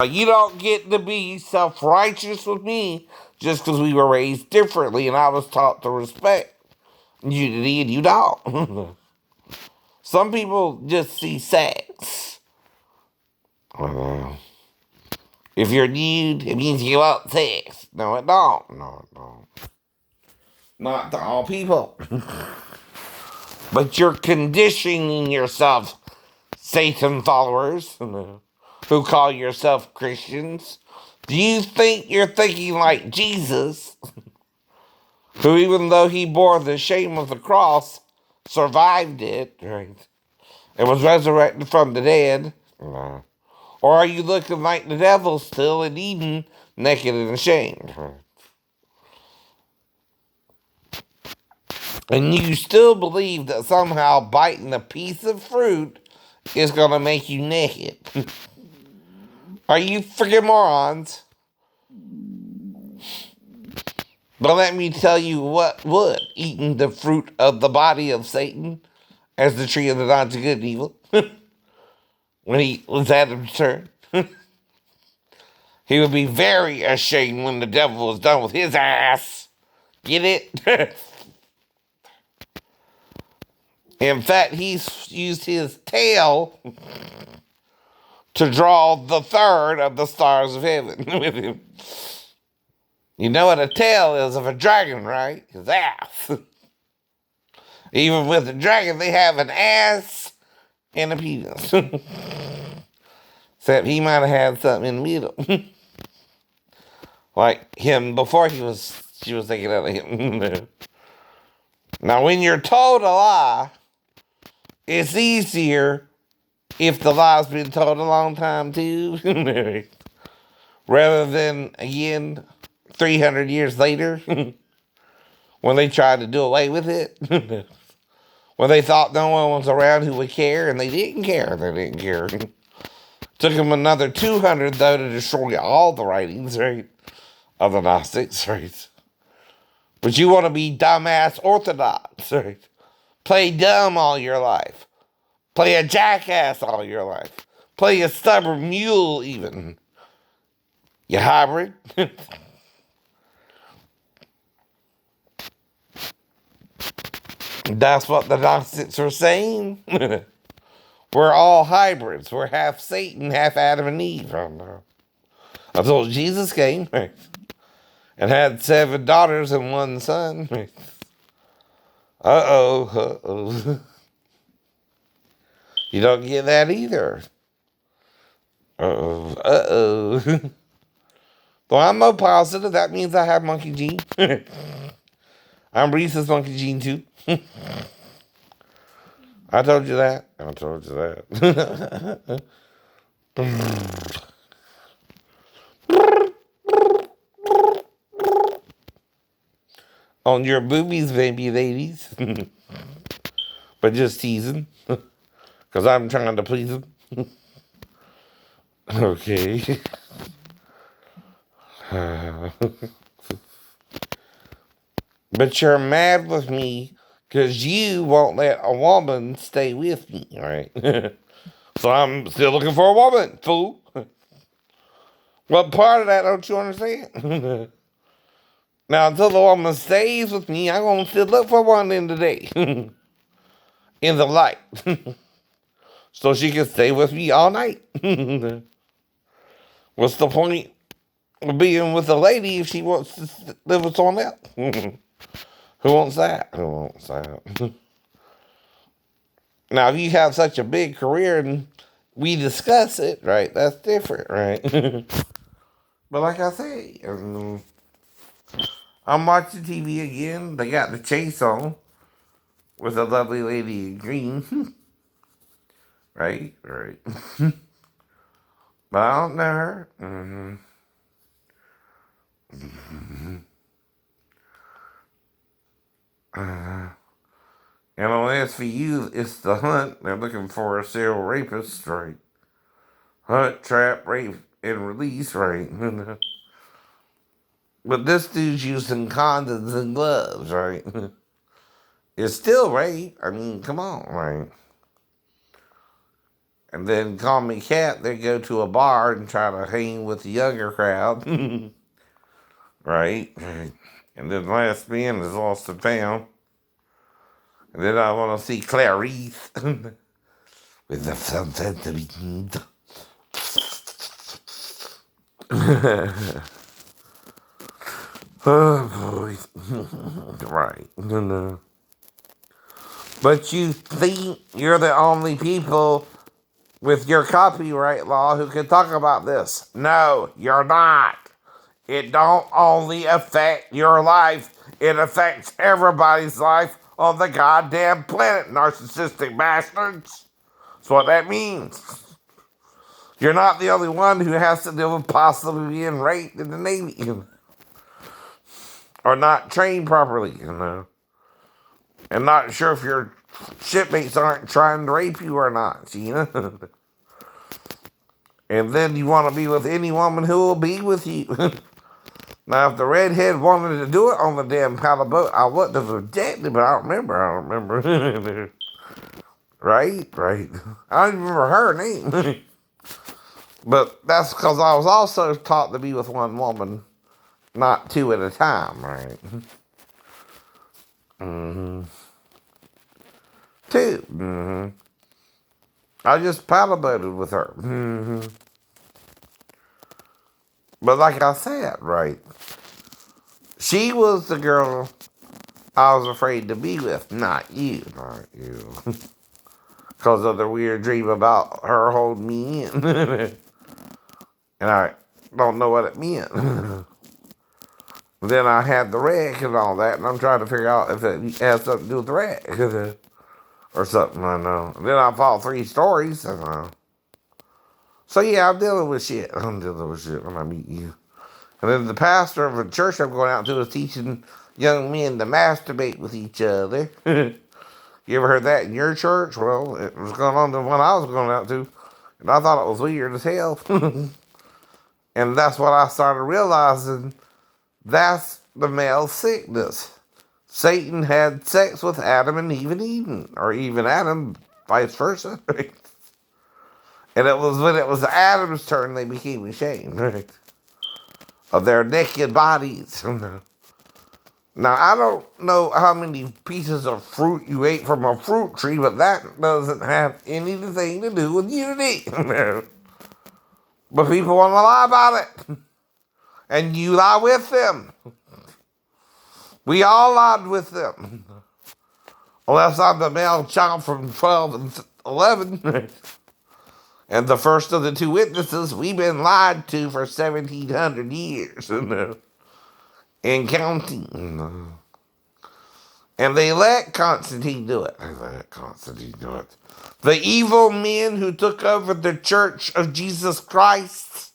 You don't get to be self-righteous with me just because we were raised differently and I was taught to respect unity and you don't. Some people just see sex. If you're nude, it means you want sex. No, it don't. No, it don't. Not to all people. But you're conditioning yourself, Satan followers, who call yourself Christians. Do you think you're thinking like Jesus, who even though he bore the shame of the cross, survived it, right, and was resurrected from the dead? No. Or are you looking like the devil still in Eden, naked and ashamed? And you still believe that somehow biting a piece of fruit is going to make you naked? Are you freaking morons? But let me tell you what would. Eating the fruit of the body of Satan as the tree of the knowledge of good and evil. When he was Adam's turn. He would be very ashamed when the devil was done with his ass. Get it? In fact, he's used his tail to draw the third of the stars of heaven with him. You know what a tail is of a dragon, right? His ass. Even with the dragon, they have an ass and a penis. Except he might have had something in the middle. Like him before she was taken out of him. Now, when you're told a lie, it's easier if the lie's been told a long time too. Rather than, again, 300 years later, when they tried to do away with it. When they thought no one was around who would care, and they didn't care. They didn't care. Took them another 200, though, to destroy all the writings, right, of the Gnostics, right? But you want to be dumbass orthodox, right? Play dumb all your life. Play a jackass all your life. Play a stubborn mule, even. You hybrid. That's what the Gnostics are saying. We're all hybrids. We're half Satan, half Adam and Eve. Until Jesus came, right, and had 7 daughters and 1 son. Right. Uh-oh. You don't get that either. Uh-oh. Well, I'm more positive. That means I have monkey gene. I'm Reese's monkey gene, too. I told you that. I told you that. On your boobies, baby ladies. But just teasing. Because I'm trying to please them. Okay. But you're mad with me because you won't let a woman stay with me, right? So I'm still looking for a woman, fool. What part of that don't you understand? Now, until the woman stays with me, I'm going to still look for one in the day. In the light. So she can stay with me all night. What's the point of being with a lady if she wants to live with someone else? Who wants that? Who wants that? Now, if you have such a big career and we discuss it, right, that's different, right? But like I say, I'm watching TV again. They got the chase on with a lovely lady in green. Right, right. But I don't know her. And on SVU, it's the hunt. They're looking for a serial rapist, right? Hunt, trap, rape, and release, right? But this dude's using condoms and gloves, right? It's still rape. I mean, come on, right? And then call me cat, they go to a bar and try to hang with the younger crowd. Right? And then last man is lost and found. And then I want to see Clarice with the sunset to be. Oh boy. Right. No. But you think you're the only people with your copyright law who can talk about this. No, you're not. It don't only affect your life, it affects everybody's life on the goddamn planet, narcissistic bastards. That's what that means. You're not the only one who has to deal with possibly being raped in the Navy. Or not trained properly, And not sure if your shipmates aren't trying to rape you or not, And then you want to be with any woman who will be with you. Now, if the redhead wanted to do it on the damn paddle boat, I wouldn't have objected, but I don't remember. Right? I don't even remember her name. But that's because I was also taught to be with one woman, not two at a time, right? Mm-hmm. Two. Mm-hmm. I just paddle boated with her. Mm-hmm. But like I said, right, she was the girl I was afraid to be with, not you. Because of the weird dream about her holding me in. And I don't know what it meant. Then I had the wreck and all that, and I'm trying to figure out if it has something to do with the wreck. Or something, I know. Then I fought 3 stories. So yeah, I'm dealing with shit. I'm dealing with shit when I meet you. And then the pastor of a church I'm going out to is teaching young men to masturbate with each other. You ever heard that in your church? Well, it was going on the one I was going out to. And I thought it was weird as hell. And that's what I started realizing. That's the male sickness. Satan had sex with Adam and Eve, or even Adam, vice versa. Right? And it was when it was Adam's turn they became ashamed, right? Of their naked bodies. Now, I don't know how many pieces of fruit you ate from a fruit tree, but that doesn't have anything to do with unity. But people want to lie about it. And you lie with them. We all lied with them. Unless I'm the male child from 12 and 11. And the first of the 2 witnesses, we've been lied to for 1,700 years. And counting. And they let Constantine do it. The evil men who took over the Church of Jesus Christ.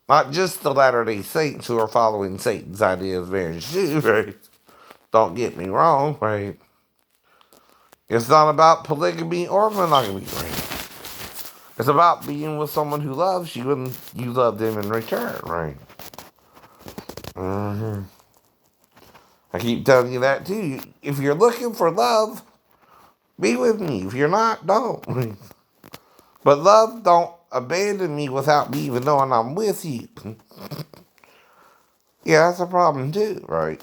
Not just the Latter-day Saints who are following Satan's idea of marriage too, right? Don't get me wrong, right? It's not about polygamy or monogamy, right? It's about being with someone who loves you and you love them in return, right? Mm-hmm. I keep telling you that too. If you're looking for love, be with me. If you're not, don't. But love don't abandon me without me even knowing I'm with you. Yeah, that's a problem too, right?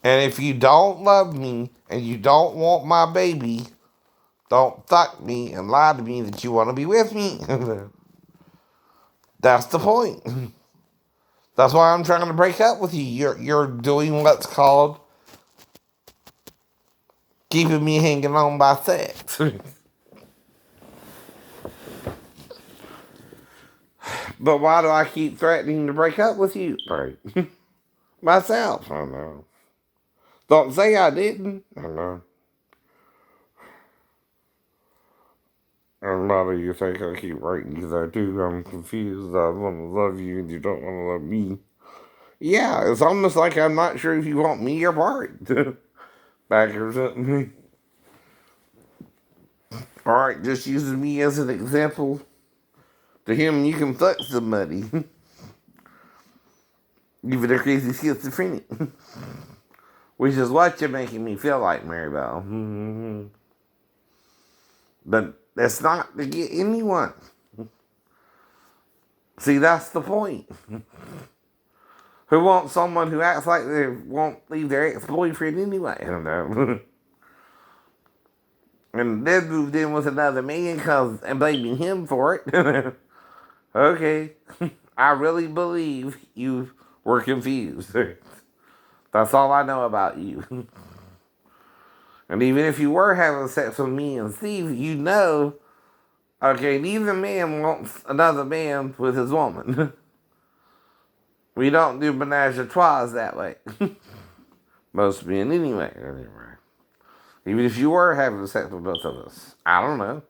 And if you don't love me and you don't want my baby, don't fuck me and lie to me that you want to be with me. That's the point. That's why I'm trying to break up with you. You're doing what's called keeping me hanging on by sex. But why do I keep threatening to break up with you? Right. Myself. I know. Don't say I didn't. I know. A lot of you think I keep writing you that too. I'm confused. I want to love you and you don't want to love me. Yeah, it's almost like I'm not sure if you want me or Bart. Back or something. Alright, just using me as an example. To him, you can fuck somebody. Even a crazy schizophrenic. Which is what you're making me feel like, Maribel. But that's not to get anyone. See, that's the point. Who wants someone who acts like they won't leave their ex-boyfriend anyway? I don't know. And then moved in with another man and blaming him for it. Okay. I really believe you were confused. That's all I know about you. And even if you were having sex with me and Steve, you know, okay, neither man wants another man with his woman. We don't do menage a trois that way. Most men anyway. Even if you were having sex with both of us. I don't know.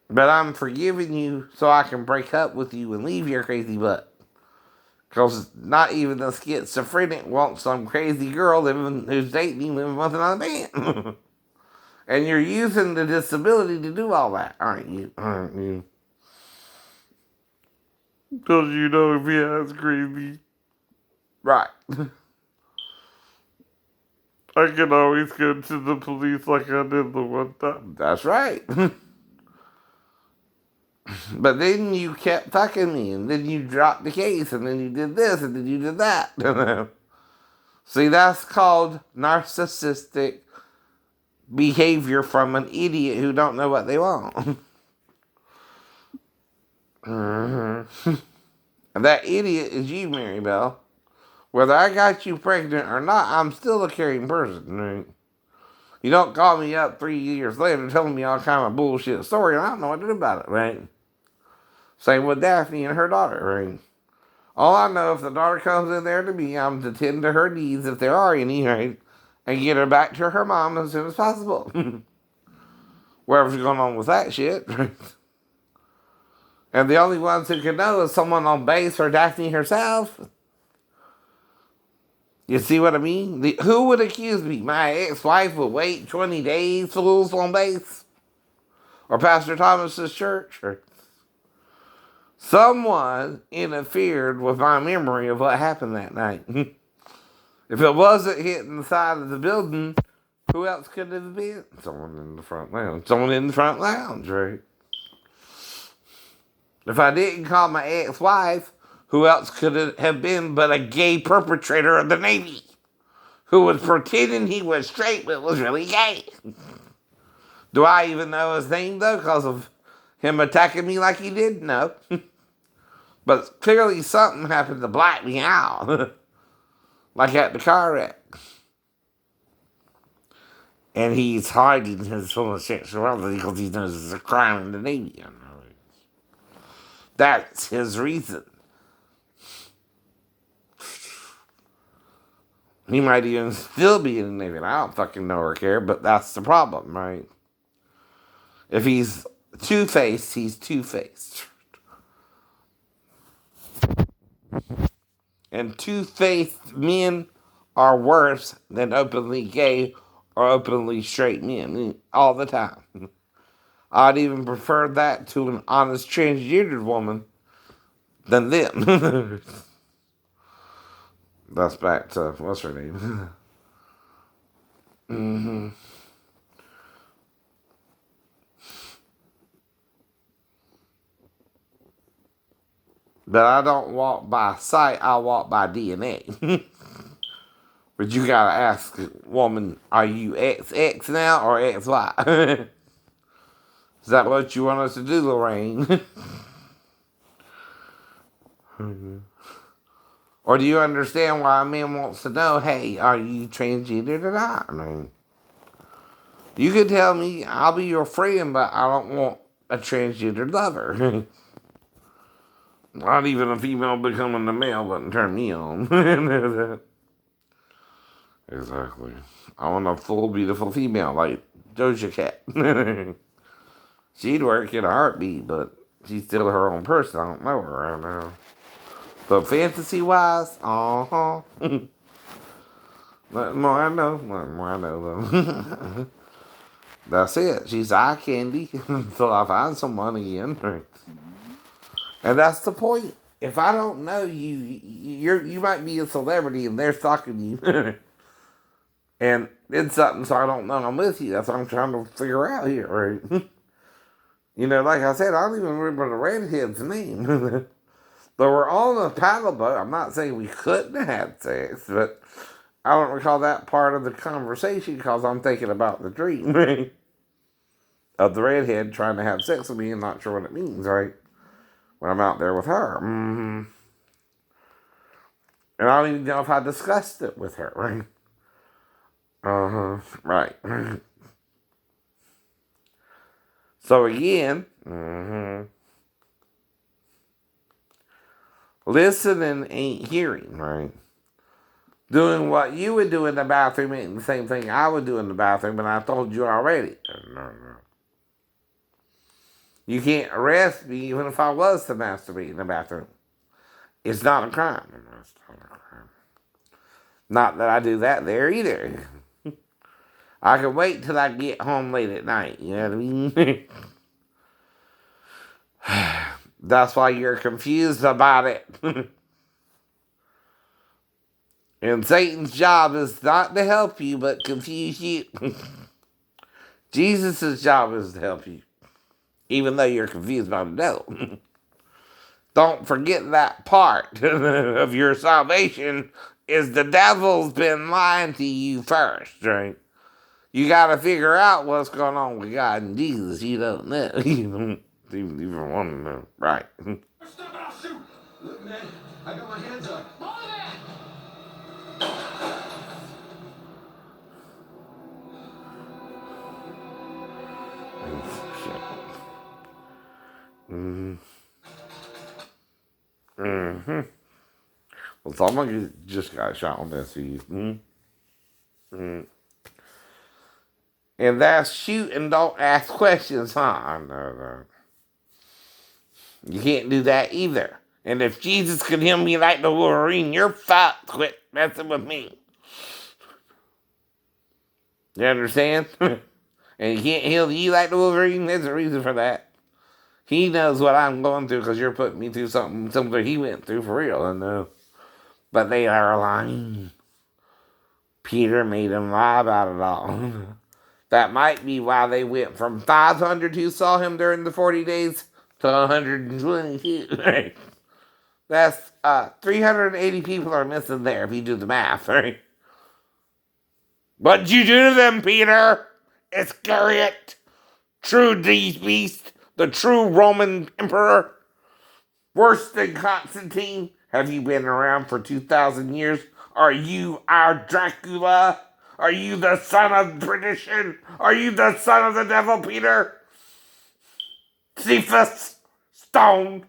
But I'm forgiving you so I can break up with you and leave your crazy butt. Because not even the schizophrenic wants some crazy girl who's dating you living with another man. And you're using the disability to do all that, aren't you? Aren't you? Because you know if he has crazy. Right. I can always go to the police like I did the one time. That's right. But then you kept fucking me, and then you dropped the case, and then you did this, and then you did that. See, that's called narcissistic behavior from an idiot who don't know what they want. And that idiot is you, Maribel. Whether I got you pregnant or not, I'm still a caring person, right? You don't call me up 3 years later telling me all kind of bullshit story, and I don't know what to do about it, right? Same with Daphne and her daughter, right? All I know, if the daughter comes in there to me, I'm to tend to her needs, if there are any, right? And get her back to her mom as soon as possible. Whatever's going on with that shit, right? And the only ones who can know is someone on base or Daphne herself. You see what I mean? Who would accuse me? My ex-wife would wait 20 days fools on base? Or Pastor Thomas's church? Or someone interfered with my memory of what happened that night. If it wasn't hitting the side of the building, who else could it have been? Someone in the front lounge. Someone in the front lounge, right? If I didn't call my ex-wife, who else could it have been but a gay perpetrator of the Navy? Who was pretending he was straight but was really gay? Do I even know his name, though, because of him attacking me like he did? No. But clearly something happened to black me out. Like at the car wreck. And he's hiding his homosexuality because he knows it's a crime in the Navy. That's his reason. He might even still be in the Navy. I don't fucking know or care, but that's the problem, right? If he's two-faced, he's two-faced. And two-faced men are worse than openly gay or openly straight men all the time. I'd even prefer that to an honest transgendered woman than them. That's back to, what's her name? But I don't walk by sight, I walk by DNA. But you gotta ask, woman, are you XX now or XY? Is that what you want us to do, Lorraine? Or do you understand why a man wants to know, hey, are you transgender or not? I mean, you could tell me I'll be your friend, but I don't want a transgender lover. Not even a female becoming a male wouldn't turn me on. Exactly. I want a full, beautiful female like Doja Cat. She'd work in a heartbeat, but she's still her own person. I don't know her right now. But fantasy-wise, nothing more I know. Nothing more I know, though. That's it. She's eye candy until I find someone again. And that's the point. if I don't know you, you might be a celebrity and they're stalking you. And did something so I don't know I'm with you. That's what I'm trying to figure out here, right? Like I said, I don't even remember the redhead's name. But we're all in a paddle boat. I'm not saying we couldn't have had sex, but I don't recall that part of the conversation because I'm thinking about the dream of the redhead trying to have sex with me and not sure what it means, right? When I'm out there with her. And I don't even know if I discussed it with her, right? Right. So again, listening ain't hearing, right? Doing what you would do in the bathroom ain't the same thing I would do in the bathroom, and I told you already. No. You can't arrest me even if I was to masturbate in the bathroom. It's not a crime. It's not a crime. Not that I do that there either. I can wait till I get home late at night, you know what I mean? That's why you're confused about it. And Satan's job is not to help you, but confuse you. Jesus' job is to help you, even though you're confused about the devil. Don't forget that part of your salvation is the devil's been lying to you first, right? You got to figure out what's going on with God and Jesus. You don't know. You don't even want to know, right? Stop it, I'll shoot! Look, man, I got my hands up. Well, someone just got shot on this. And that's shoot and don't ask questions, huh? No. You can't do that either. And if Jesus can heal me like the Wolverine, you're fucked. Quit messing with me. You understand? And he can't heal you like the Wolverine. There's a reason for that. He knows what I'm going through because you're putting me through something similar he went through for real. I know. But they are lying. Peter made them lie about it all. That might be why they went from 500 who saw him during the 40 days to 122. That's 380 people are missing there if you do the math, right? What'd you do to them, Peter? Iscariot, true beast, the true Roman emperor, worse than Constantine. Have you been around for 2,000 years? Are you our Dracula? Are you the son of perdition? Are you the son of the devil, Peter? Cephas, stone.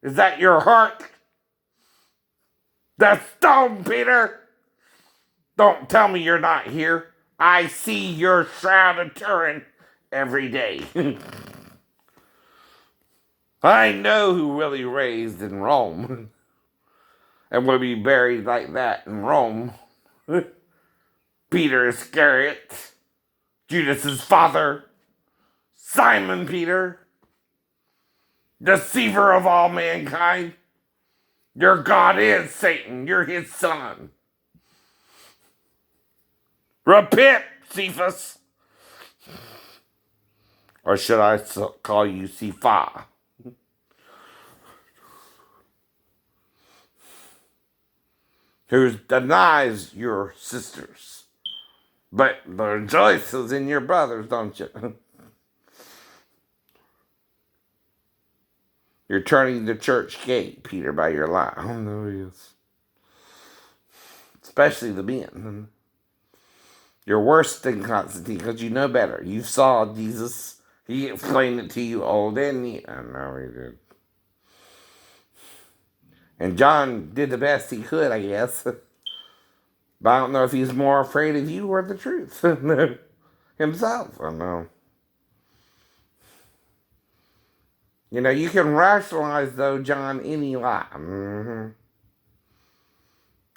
Is that your heart? The stone, Peter. Don't tell me you're not here. I see your shroud of Turin every day. I know who really raised in Rome and will be buried like that in Rome. Peter Iscariot, Judas's father, Simon Peter, deceiver of all mankind. Your God is Satan. You're his son. Repent, Cephas. Or should I call you Cepha? Who denies your sisters, but rejoices in your brothers, don't you? You're turning the church gate, Peter, by your lie. Oh, no, yes. Especially the men. You're worse than Constantine because you know better. You saw Jesus. He explained it to you old and new. I know he did. And John did the best he could, I guess. But I don't know if he's more afraid of you or the truth himself. I don't know. You can rationalize, though, John, any lie. And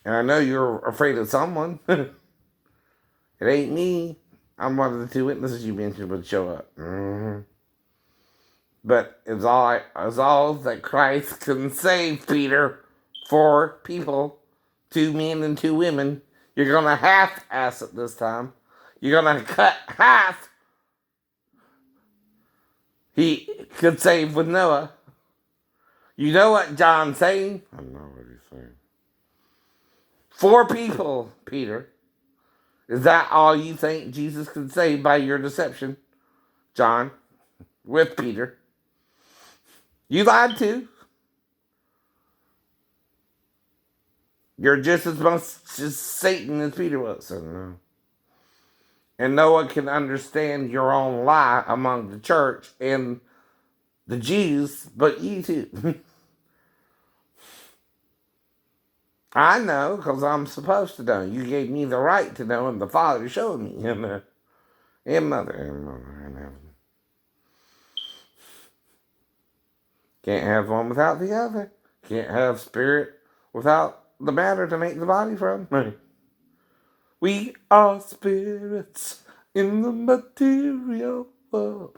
I know you're afraid of someone. It ain't me. I'm one of the two witnesses you mentioned would show up. But it's all that Christ can save, Peter. 4 people, 2 men and 2 women. You're gonna half-ass it this time. You're gonna cut half. He could save with Noah. You know what John's saying? I know what he's saying. 4 people, Peter. Is that all you think Jesus can save by your deception, John, with Peter? You lied too. You're just as much as Satan as Peter was. And no one can understand your own lie among the church and the Jews, but you too. I know, because I'm supposed to know. You gave me the right to know, and the Father showed me. And Mother in heaven. Can't have one without the other. Can't have spirit without the matter to make the body from. We are spirits in the material world.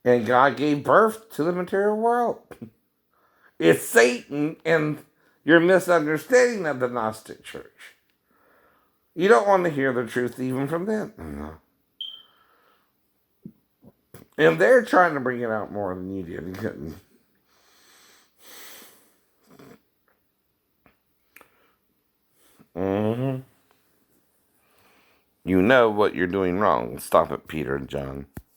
And God gave birth to the material world. It's Satan and your misunderstanding of the Gnostic Church. You don't want to hear the truth even from them. No. And they're trying to bring it out more than you did. You couldn't. Mm-hmm. You know what you're doing wrong. Stop it, Peter and John.